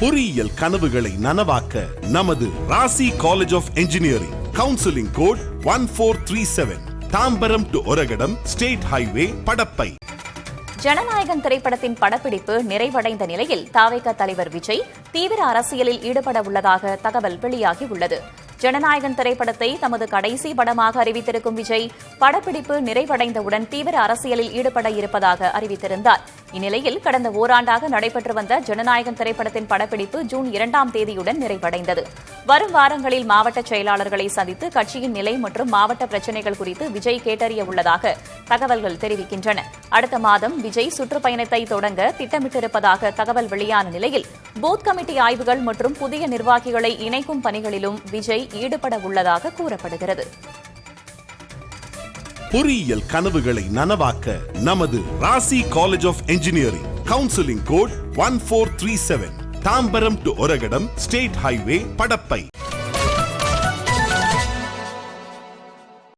பொறியியல் கனவுகளை நனவாக்க நமது Rasi college of engineering. Counselling code 1437. Tambaram to Oragadam state highway, Padappai. Jananayagan திரைப்படத்தின் படப்பிடிப்பு நிறைவடைந்த நிலையில் தாவேகா தலைவர் விஜய் தீவிர அரசியலில் ஈடுபட உள்ளதாக தகவல் வெளியாகியுள்ளது. ஜனநாயகன் திரைப்படத்தை தமது கடைசி படமாக அறிவித்திருக்கும் விஜய் படப்பிடிப்பு நிறைவடைந்தவுடன் தீவிர அரசியலில் ஈடுபட இருப்பதாக அறிவித்திருந்தார். இந்நிலையில் கடந்த ஓராண்டாக நடைபெற்று வந்த ஜனநாயகன் திரைப்படத்தின் படப்பிடிப்பு ஜூன் 2ஆம் தேதியுடன் நிறைவடைந்தது. வரும் வாரங்களில் மாவட்ட செயலாளர்களை சந்தித்து கட்சியின் நிலை மற்றும் மாவட்ட பிரச்சினைகள் குறித்து விஜய் கேட்டறிய உள்ளதாக தகவல்கள் தெரிவிக்கின்றன. அடுத்த மாதம் விஜய் சுற்றுப்பயணத்தை தொடங்க திட்டமிட்டிருப்பதாக தகவல் வெளியான நிலையில் பூத் கமிட்டி ஆய்வுகள் மற்றும் புதிய நிர்வாகிகளை இணைக்கும் பணிகளிலும் விஜய் ஈடுபட உள்ளதாக கூறப்படுகிறது. பொறியியல் கனவுகளை நனவாக்க நமது Rasi college of engineering. Counselling code 1437. Tambaram to Oragadam state highway, Padappai.